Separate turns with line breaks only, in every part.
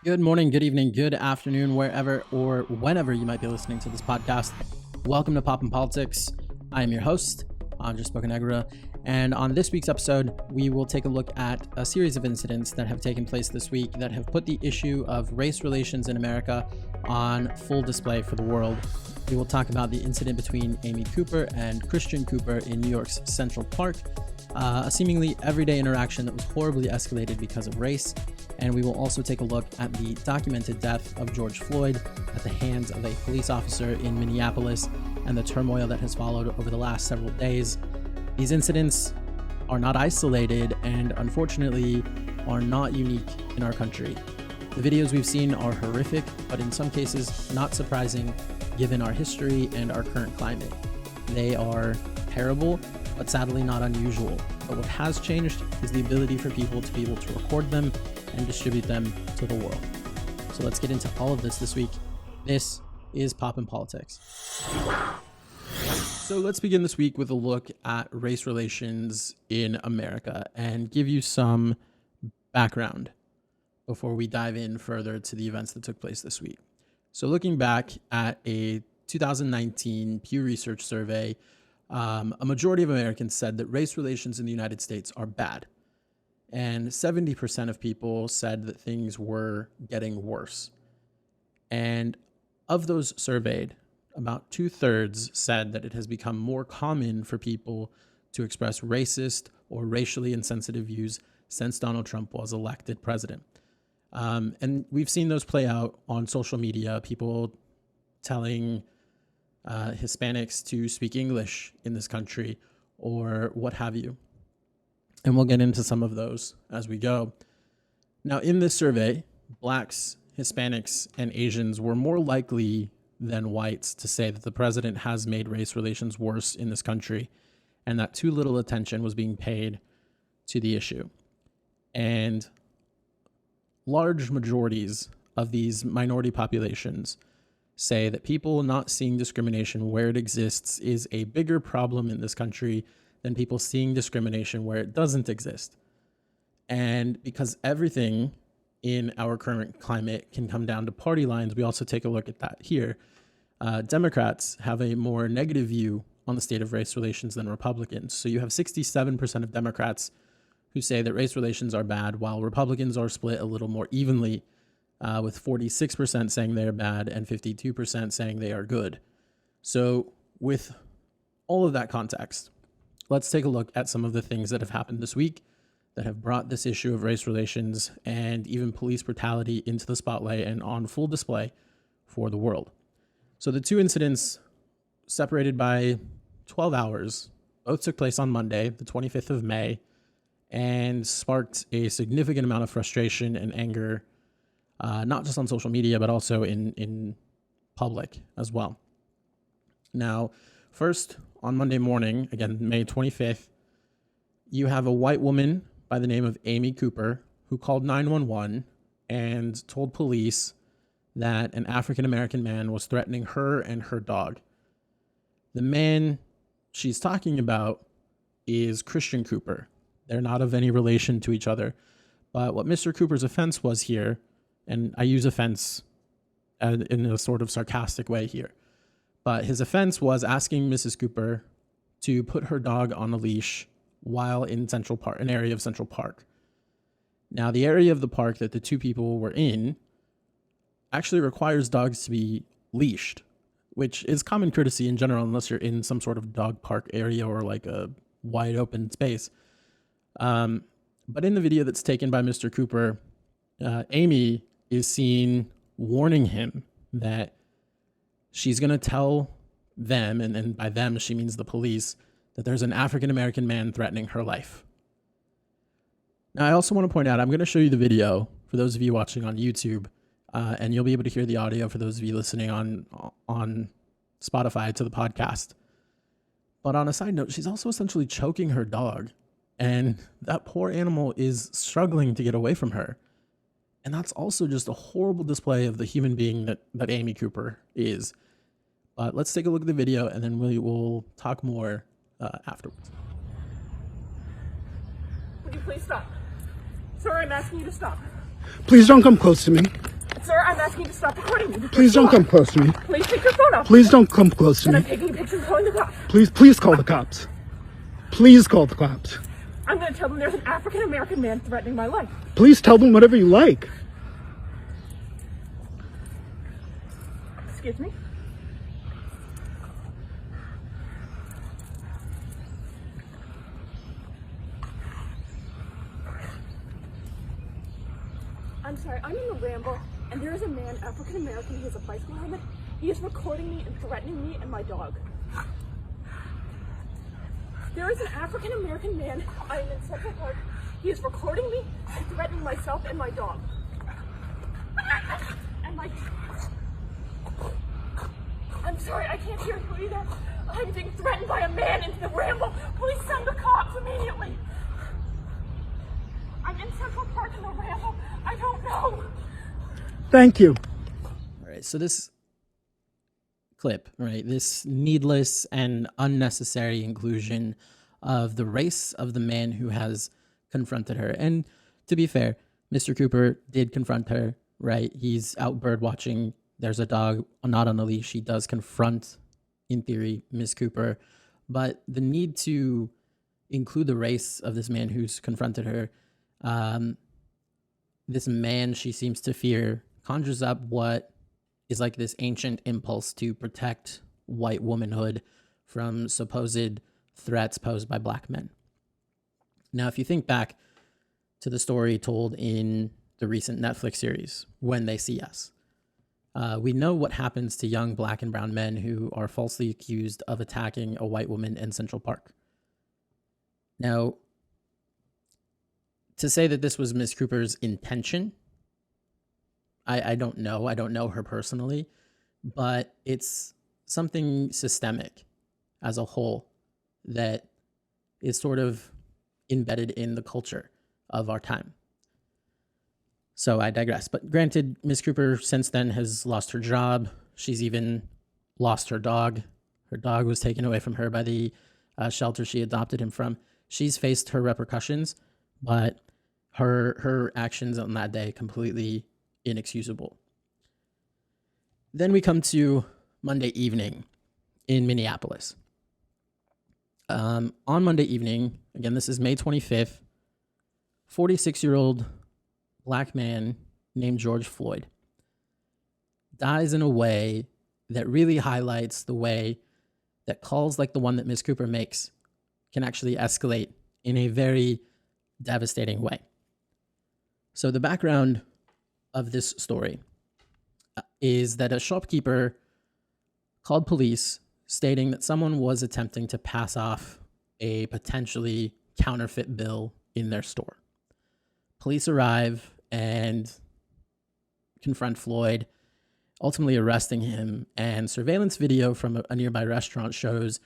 Good morning, good evening, good afternoon, wherever or whenever you might be listening to this podcast. Welcome to Pop and Politics. I am your host, Andres Bocanegra, and on this week's episode, we will take a look at a series of incidents that have taken place this week that have put the issue of race relations in America on full display for the world. We will talk about the incident between Amy Cooper and Christian Cooper in New York's Central Park, a seemingly everyday interaction that was horribly escalated because of race. And we will also take a look at the documented death of George Floyd at the hands of a police officer in Minneapolis and the turmoil that has followed over the last several days. These incidents are not isolated and unfortunately are not unique in our country. The videos we've seen are horrific, but in some cases not surprising given our history and our current climate. They are terrible, but sadly not unusual. But what has changed is the ability for people to be able to record them and distribute them to the world. So let's get into all of this week. This is Pop and Politics. So let's begin this week with a look at race relations in America and give you some background before we dive in further to the events that took place this week. So looking back at a 2019 Pew Research survey, a majority of Americans said that race relations in the United States are bad. And 70% of people said that things were getting worse. And of those surveyed, about 2/3 said that it has become more common for people to express racist or racially insensitive views since Donald Trump was elected president. And we've seen those play out on social media, people telling Hispanics to speak English in this country or what have you. And we'll get into some of those as we go. Now, in this survey, Blacks, Hispanics, and Asians were more likely than whites to say that the president has made race relations worse in this country and that too little attention was being paid to the issue. And large majorities of these minority populations say that people not seeing discrimination where it exists is a bigger problem in this country than people seeing discrimination where it doesn't exist. And because everything in our current climate can come down to party lines, we also take a look at that here. Democrats have a more negative view on the state of race relations than Republicans. So you have 67% of Democrats who say that race relations are bad, while Republicans are split a little more evenly, with 46% saying they're bad and 52% saying they are good. So with all of that context, let's take a look at some of the things that have happened this week that have brought this issue of race relations and even police brutality into the spotlight and on full display for the world. So the two incidents, separated by 12 hours, both took place on Monday, the 25th of May, and sparked a significant amount of frustration and anger, not just on social media, but also in public as well. Now, first, on Monday morning, again, May 25th, you have a white woman by the name of Amy Cooper who called 911 and told police that an African-American man was threatening her and her dog. The man she's talking about is Christian Cooper. They're not of any relation to each other. But what Mr. Cooper's offense was here, and I use offense in a sort of sarcastic way here, but his offense was asking Mrs. Cooper to put her dog on a leash while in Central Park, an area of Central Park. Now, the area of the park that the two people were in actually requires dogs to be leashed, which is common courtesy in general, unless you're in some sort of dog park area or like a wide open space. But in the video that's taken by Mr. Cooper, Amy is seen warning him that she's going to tell them, and by them she means the police, that there's an African-American man threatening her life. Now, I also want to point out, I'm going to show you the video for those of you watching on YouTube, and you'll be able to hear the audio for those of you listening on Spotify to the podcast. But on a side note, she's also essentially choking her dog, and that poor animal is struggling to get away from her. And that's also just a horrible display of the human being that Amy Cooper is. But let's take a look at the video, and then we will talk more afterwards.
Would you please stop? Sorry, I'm asking you to stop.
Please don't come close to me.
Sir, I'm asking you to stop recording me.
Please don't come close to me.
Please take your phone off.
Please don't come close to
I'm
me.
taking a picture and calling the cops.
Please call the cops. Please call the cops.
I'm going to tell them there's an African-American man threatening my life.
Please tell them whatever you like.
Excuse me? I'm sorry, I'm in the Ramble, and there is a man, African-American, he has a bicycle helmet. He is recording me and threatening me and my dog. There is an African-American man, I am in Central Park. He is recording me and threatening myself and my dog. And my... I'm sorry, I can't hear you either. I'm being threatened by a man in the Ramble. Please send the cops immediately. I'm in Central Park in the Ramble. I don't know.
Thank you.
All right, so this clip, right, this needless and unnecessary inclusion of the race of the man who has confronted her. And to be fair, Mr. Cooper did confront her, right? He's out bird watching. There's a dog not on a leash. He does confront, in theory, Miss Cooper. But the need to include the race of this man who's confronted her, this man she seems to fear, conjures up what is like this ancient impulse to protect white womanhood from supposed threats posed by black men. Now, if you think back to the story told in the recent Netflix series, When They See Us, we know what happens to young black and brown men who are falsely accused of attacking a white woman in Central Park. Now, to say that this was Miss Cooper's intention, I don't know. I don't know her personally, but it's something systemic as a whole that is sort of embedded in the culture of our time. So I digress. But granted, Miss Cooper since then has lost her job. She's even lost her dog. Her dog was taken away from her by the shelter she adopted him from. She's faced her repercussions, but her actions on that day completely inexcusable. Then we come to Monday evening in Minneapolis. On Monday evening, again, this is May 25th, 46-year-old black man named George Floyd dies in a way that really highlights the way that calls like the one that Ms. Cooper makes can actually escalate in a very devastating way. So the background of this story is that a shopkeeper called police stating that someone was attempting to pass off a potentially counterfeit bill in their store. Police arrive and confront Floyd, ultimately arresting him, and surveillance video from a nearby restaurant shows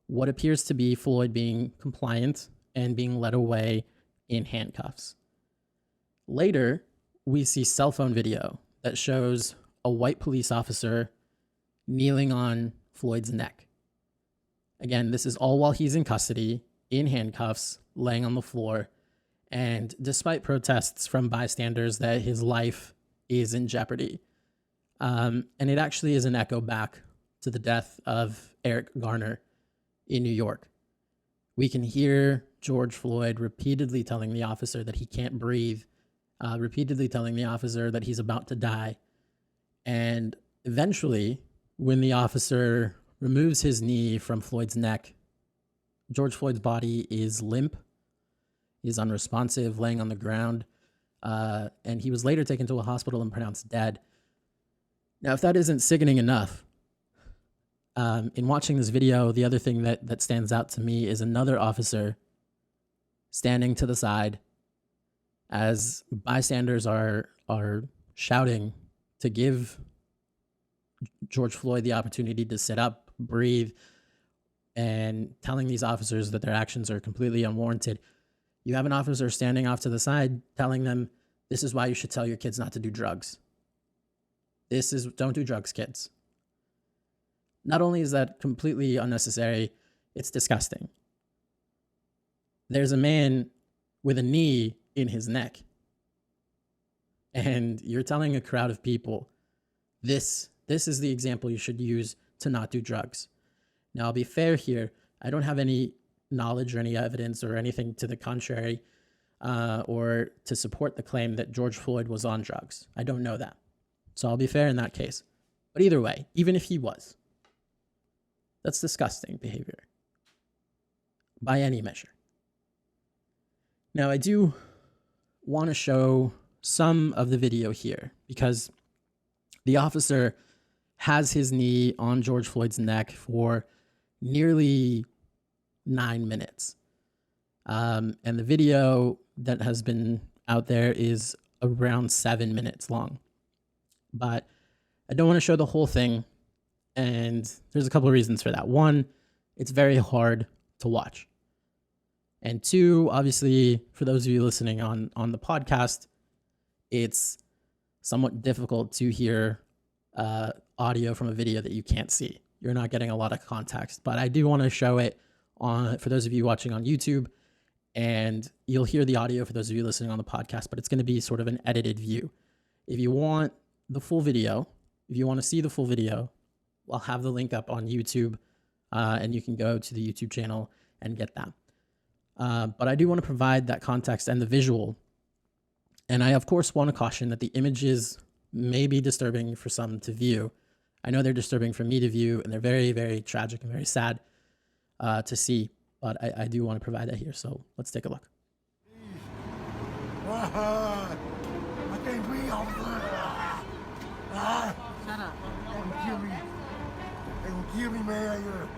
what appears to be Floyd being compliant and being led away in handcuffs. Later, we see cell phone video that shows a white police officer kneeling on Floyd's neck. Again, this is all while he's in custody, in handcuffs, laying on the floor. And despite protests from bystanders that his life is in jeopardy. And it actually is an echo back to the death of Eric Garner in New York. We can hear George Floyd repeatedly telling the officer that he can't breathe, repeatedly telling the officer that he's about to die. And eventually, when the officer removes his knee from Floyd's neck, George Floyd's body is limp, is unresponsive, laying on the ground, and he was later taken to a hospital and pronounced dead. Now, if that isn't sickening enough, in watching this video, the other thing that stands out to me is another officer standing to the side as bystanders are shouting to give George Floyd the opportunity to sit up, breathe, and telling these officers that their actions are completely unwarranted. You have an officer standing off to the side telling them, this is why you should tell your kids not to do drugs. Don't do drugs, kids. Not only is that completely unnecessary, it's disgusting. There's a man with a knee in his neck. and you're telling a crowd of people, this is the example you should use to not do drugs. Now, I'll be fair here. I don't have any knowledge or any evidence or anything to the contrary or to support the claim that George Floyd was on drugs. I don't know that. So I'll be fair in that case. But either way, even if he was, that's disgusting behavior by any measure. Now, I do want to show some of the video here because the officer has his knee on George Floyd's neck for nearly 9 minutes. And the video that has been out there is around 7 minutes long. But I don't want to show the whole thing. And there's a couple of reasons for that. One, it's very hard to watch. And two, obviously, for those of you listening on the podcast, it's somewhat difficult to hear audio from a video that you can't see. You're not getting a lot of context. But I do want to show it for those of you watching on YouTube. And you'll hear the audio for those of you listening on the podcast, but it's going to be sort of an edited view. If you want the full video, if you want to see the full video, I'll have the link up on YouTube, and you can go to the YouTube channel and get that. But I do want to provide that context and the visual. And I, of course, want to caution that the images may be disturbing for some to view. I know they're disturbing for me to view, and they're very, very tragic and very sad to see. But I do want to provide that here. So let's take a look.
I can't breathe over there.
Shut up.
They gonna kill me. They gonna kill me, man.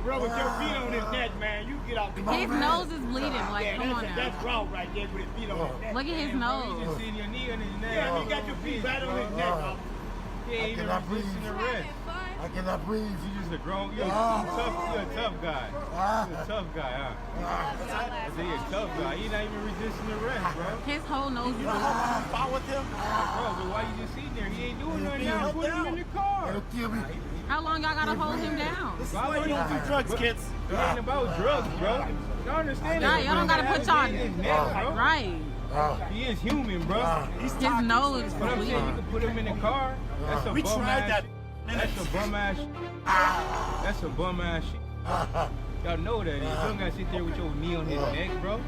Bro, with your feet on his neck, man, you get out the
His nose is bleeding. Like,
Yeah,
come on now.
that's wrong right there with his feet on his neck.
Look at his nose.
You seeing your knee on his neck. Yeah, you got your feet right on his neck. He ain't even
cannot breathe.
resisting the rest.
I cannot breathe.
You just a grown, you're a tough guy. You're a tough guy, huh? I say you're a tough guy. You're not even resisting the rest, bro.
His whole nose is bleeding.
Fight with him.
Bro, but why you just sitting there? He ain't doing nothing. You put him in the car.
They'll kill me.
How long y'all gotta hold him down?
Why you don't do drugs, kids? It ain't about drugs, bro. Y'all understand
Nah,
that?
y'all don't gotta put y'all
his neck, bro.
right.
He is human, bro.
His nose is
But I'm saying you
bleeding.
can put him in the car. That's a bum ass. That's a bum ass. That's a bum ass shit. Y'all know that is. You don't gotta sit there with your knee on his neck, bro.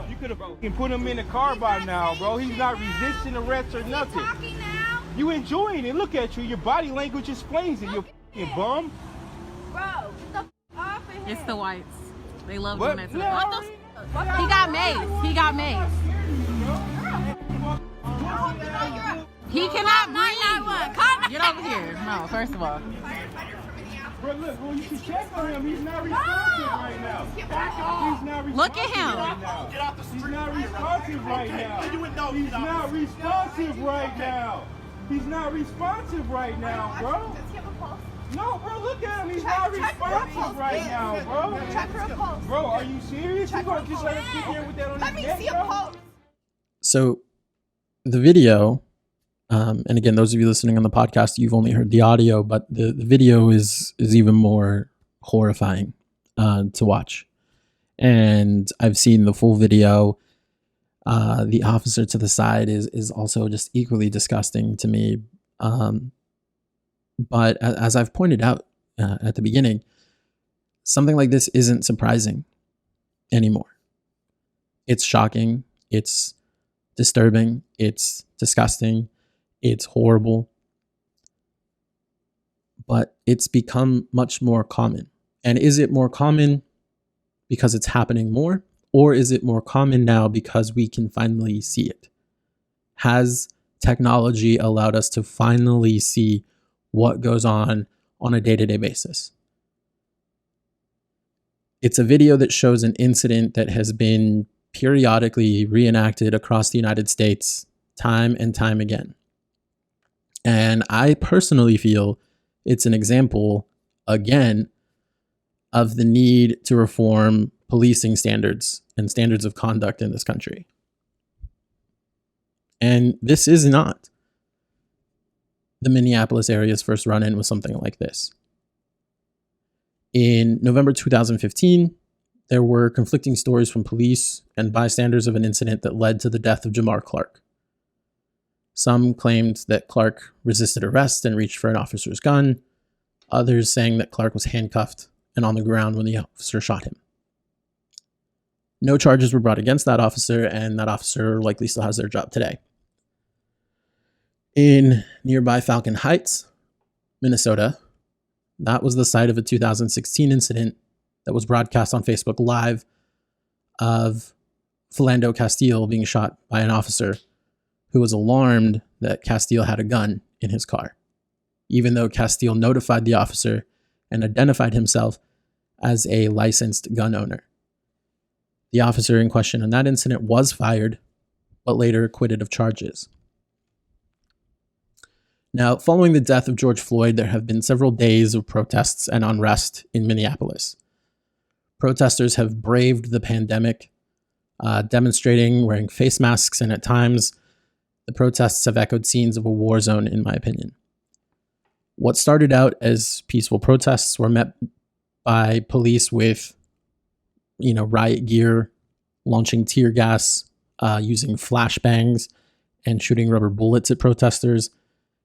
You could have put him in the car by now, bro. He's not resisting arrest or nothing. You enjoying it. Look at you. Your body language explains it. You bum.
Bro, get the off of him.
It's the whites. They love
What?
doing that to
Yeah,
them. What the He got mace. He got mace. He cannot breathe. Get over here. No, first of all.
Bro, look, well, you can check on him. He's not responsive right now. He's not responsive
Look at him.
right now. He's not responsive right now. He's not responsive right now. He's not responsive right now, bro. No, bro, look at him. He's not responsive right now, bro.
Check for a pulse.
Bro, are you serious? You gonna just let him sit there with that on
Let
his
me
neck,
see a
bro?
pulse.
So the video, and again, those of you listening on the podcast, you've only heard the audio, but the video is even more horrifying to watch. And I've seen the full video. The officer to the side is also just equally disgusting to me. But as I've pointed out at the beginning, something like this isn't surprising anymore. It's shocking. It's disturbing. It's disgusting. It's horrible. But it's become much more common. And is it more common because it's happening more? Or is it more common now because we can finally see it? Has technology allowed us to finally see what goes on a day-to-day basis? It's a video that shows an incident that has been periodically reenacted across the United States time and time again. And I personally feel it's an example, again, of the need to reform policing standards and standards of conduct in this country. And this is not the Minneapolis area's first run-in with something like this. In November 2015, there were conflicting stories from police and bystanders of an incident that led to the death of Jamar Clark. Some claimed that Clark resisted arrest and reached for an officer's gun, others saying that Clark was handcuffed and on the ground when the officer shot him. No charges were brought against that officer, and that officer likely still has their job today. In nearby Falcon Heights, Minnesota, that was the site of a 2016 incident that was broadcast on Facebook Live of Philando Castile being shot by an officer who was alarmed that Castile had a gun in his car, even though Castile notified the officer and identified himself as a licensed gun owner. The officer in question in that incident was fired, but later acquitted of charges. Now, following the death of George Floyd, there have been several days of protests and unrest in Minneapolis. Protesters have braved the pandemic, demonstrating, wearing face masks, and at times, the protests have echoed scenes of a war zone, in my opinion. What started out as peaceful protests were met by police with, riot gear, launching tear gas, using flashbangs, and shooting rubber bullets at protesters.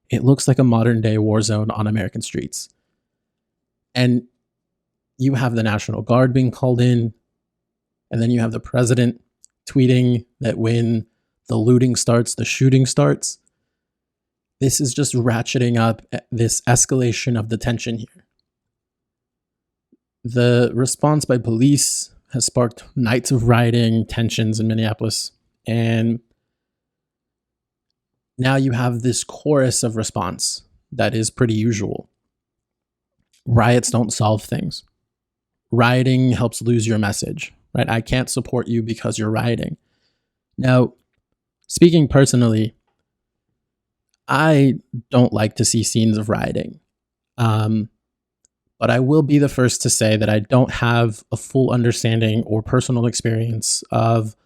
It looks like a modern day war zone on American streets. And you have the National Guard being called in, and then you have the president tweeting that when the looting starts, the shooting starts. This is just ratcheting up this escalation of the tension here. The response by police has sparked nights of rioting, tensions in Minneapolis, and now you have this chorus of response that is pretty usual. Riots don't solve things. Rioting helps lose your message, right? I can't support you because you're rioting. Now, speaking personally, I don't like to see scenes of rioting. But I will be the first to say that I don't have a full understanding or personal experience of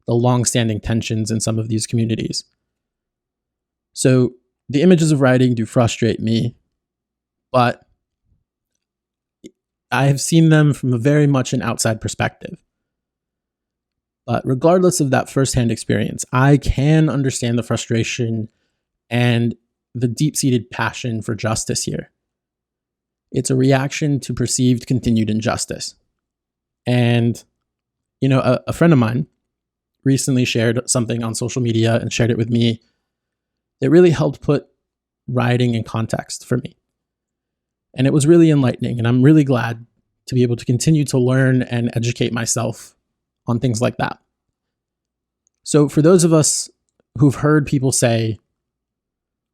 the long-standing tensions in some of these communities. So the images of rioting do frustrate me, but I have seen them from a very much an outside perspective. But regardless of that firsthand experience, I can understand the frustration and the deep-seated passion for justice here. It's a reaction to perceived continued injustice. And, a friend of mine recently shared something on social media and shared it with me that really helped put rioting in context for me. And it was really enlightening, and I'm really glad to be able to continue to learn and educate myself on things like that. So for those of us who've heard people say,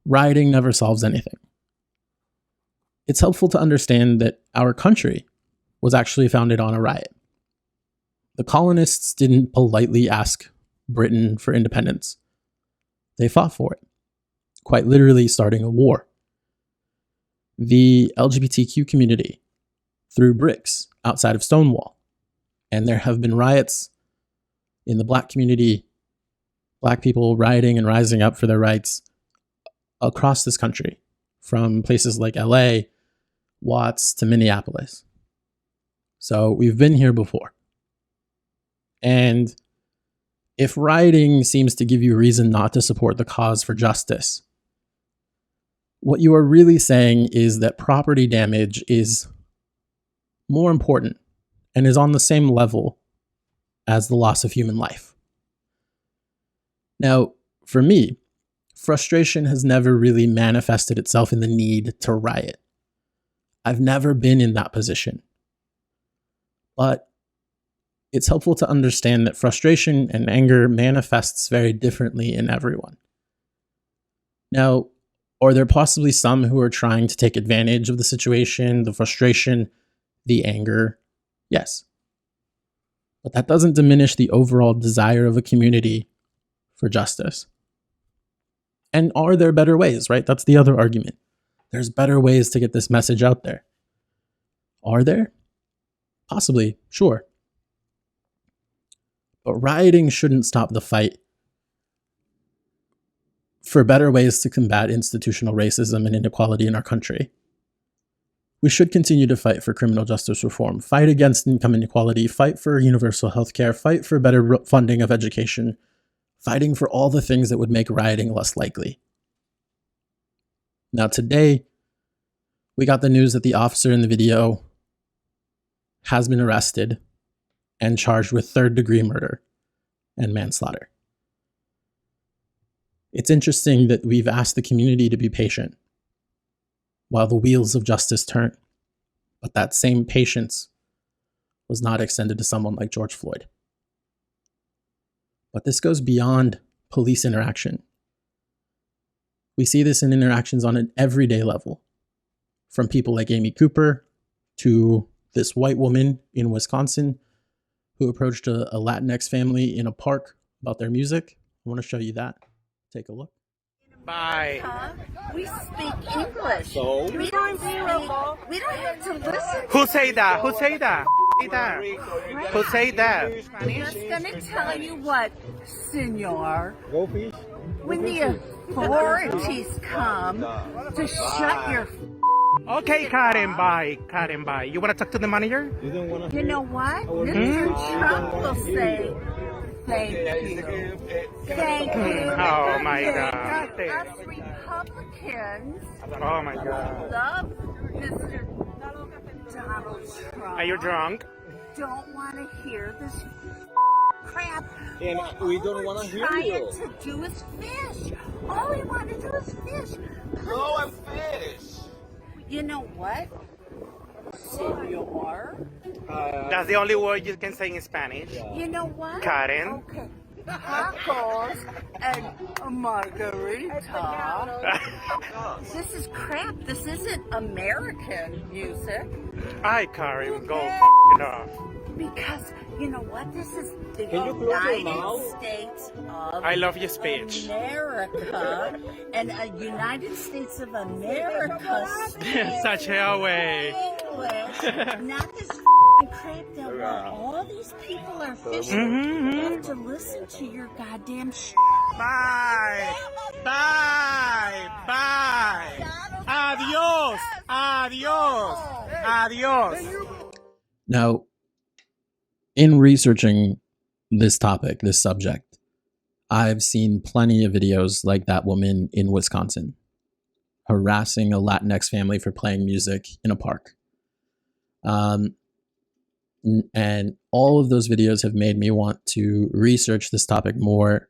rioting never solves anything, it's helpful to understand that our country was actually founded on a riot. The colonists didn't politely ask Britain for independence. They fought for it, quite literally starting a war. The LGBTQ community threw bricks outside of Stonewall, and there have been riots in the Black community, Black people rioting and rising up for their rights across this country, from places like LA, Watts to Minneapolis. So we've been here before. And if rioting seems to give you a reason not to support the cause for justice, what you are really saying is that property damage is more important and is on the same level as the loss of human life. Now, for me, frustration has never really manifested itself in the need to riot. I've never been in that position. But it's helpful to understand that frustration and anger manifests very differently in everyone. Now, are there possibly some who are trying to take advantage of the situation, the frustration, the anger? Yes. But that doesn't diminish the overall desire of a community for justice. And are there better ways, right? That's the other argument. There's better ways to get this message out there. Are there? Possibly, sure. But rioting shouldn't stop the fight for better ways to combat institutional racism and inequality in our country. We should continue to fight for criminal justice reform, fight against income inequality, fight for universal health care, fight for better funding of education, fighting for all the things that would make rioting less likely. Now today, we got the news that the officer in the video has been arrested and charged with third-degree murder and manslaughter. It's interesting that we've asked the community to be patient while the wheels of justice turn, but that same patience was not extended to someone like George Floyd. But this goes beyond police interaction. We see this in interactions on an everyday level, from people like Amy Cooper to this white woman in Wisconsin who approached a Latinx family in a park about their music. I want to show you that. Take a look.
Bye.
We speak English. So? We don't have to listen.
Who say that? Who say that? Who say that?
I'm just gonna tell you what, senor. When the authorities come to shut your
Okay, Karen, bye. Karen, bye. You want to talk to the manager?
You know what? Mr. Trump will say, thank you. Thank you.
Oh, my God.
Us Republicans
Oh, my God.
love Mr. Donald Trump.
Are you drunk?
Don't want to hear this crap.
And we don't want to hear
Trying
you.
to do is fish. All we want to do is fish.
No, I'm fish.
You know what? Senor.
That's the only word you can say in Spanish.
You know what?
Karen.
Okay. Tacos and a margarita. This is crap. This isn't American music.
Ay, Karen, go it off.
Because, you know what? This is the
Can you close your
United
mouth?
States of
I love your speech.
America. And a United States of America speaks
Such a way.
English. Not this crap that where all these people are fishing. You have to listen to your goddamn shit.
Bye. Bye. Bye. Adios. Adios. Adios.
Now, in researching this topic, this subject, I've seen plenty of videos like that woman in Wisconsin harassing a Latinx family for playing music in a park. And all of those videos have made me want to research this topic more,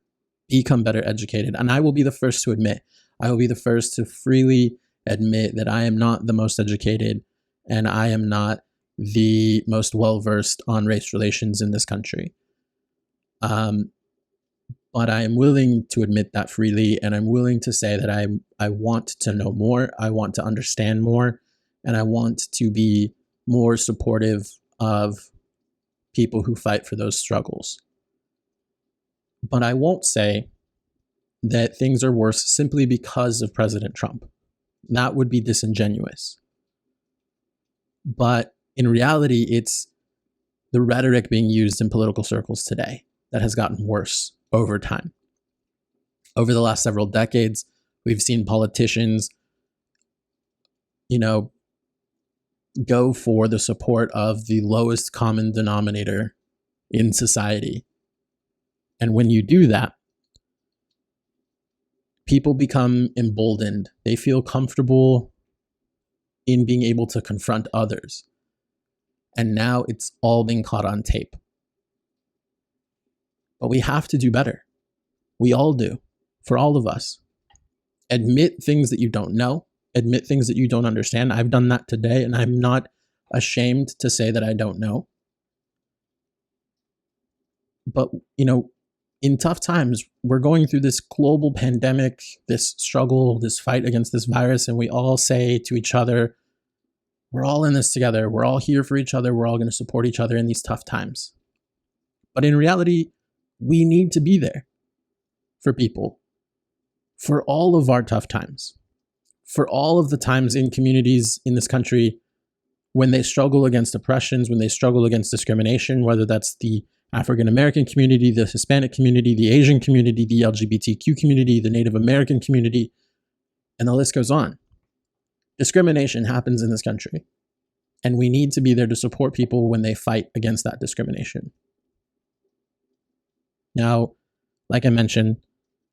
become better educated. And I will be the first to admit, I will be the first to freely admit that I am not the most educated and I am not the most well-versed on race relations in this country. But I am willing to admit that freely, and I'm willing to say that I want to know more, I want to understand more, and I want to be more supportive of people who fight for those struggles. But I won't say that things are worse simply because of President Trump. That would be disingenuous. But in reality, it's the rhetoric being used in political circles today that has gotten worse over time. Over the last several decades, we've seen politicians, go for the support of the lowest common denominator in society. And when you do that, people become emboldened. They feel comfortable in being able to confront others. And now it's all being caught on tape. But we have to do better. We all do, for all of us. Admit things that you don't know. Admit things that you don't understand. I've done that today, and I'm not ashamed to say that I don't know. But, in tough times, we're going through this global pandemic, this struggle, this fight against this virus, and we all say to each other, we're all in this together. We're all here for each other. We're all going to support each other in these tough times. But in reality, we need to be there for people, for all of our tough times, for all of the times in communities in this country when they struggle against oppressions, when they struggle against discrimination, whether that's the African American community, the Hispanic community, the Asian community, the LGBTQ community, the Native American community, and the list goes on. Discrimination happens in this country. And we need to be there to support people when they fight against that discrimination. Now, like I mentioned,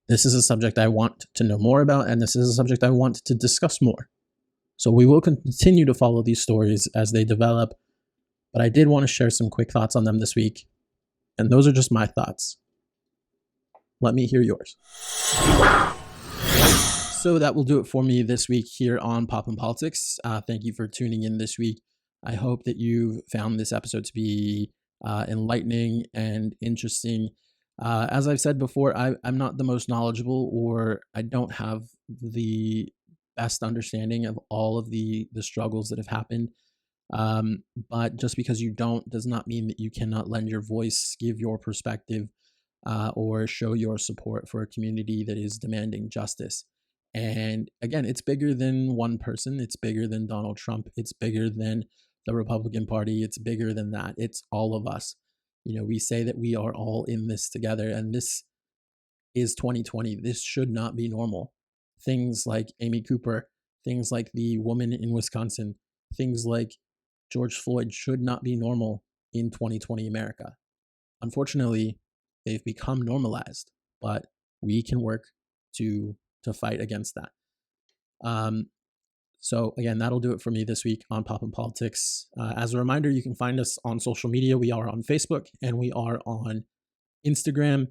this is a subject I want to know more about, and this is a subject I want to discuss more. So we will continue to follow these stories as they develop, but I did want to share some quick thoughts on them this week, and those are just my thoughts. Let me hear yours. So that will do it for me this week here on Pop and Politics. Thank you for tuning in this week. I hope that you found this episode to be enlightening and interesting. As I've said before, I'm not the most knowledgeable, or I don't have the best understanding of all of the struggles that have happened. But just because you don't does not mean that you cannot lend your voice, give your perspective, or show your support for a community that is demanding justice. And again, it's bigger than one person. It's bigger than Donald Trump. It's bigger than the Republican Party. It's bigger than that. It's all of us. You know, we say that we are all in this together, and this is 2020. This should not be normal. Things like Amy Cooper, things like the woman in Wisconsin, things like George Floyd should not be normal in 2020 America. Unfortunately, they've become normalized, but we can work to fight against that. So again, that'll do it for me this week on Pop and Politics. As a reminder, you can find us on social media. We are on Facebook and we are on Instagram.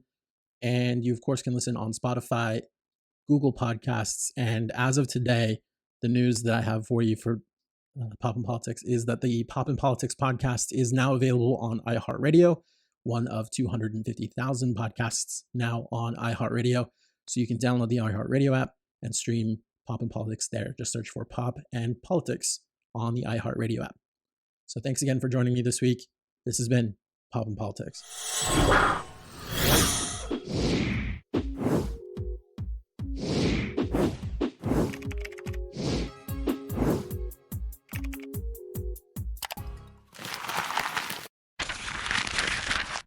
And you, of course, can listen on Spotify, Google Podcasts. And as of today, the news that I have for you for Pop and Politics is that the Pop and Politics podcast is now available on iHeartRadio, one of 250,000 podcasts now on iHeartRadio. So you can download the iHeartRadio app and stream Pop and Politics there. Just search for Pop and Politics on the iHeartRadio app. So thanks again for joining me this week. This has been Pop and Politics.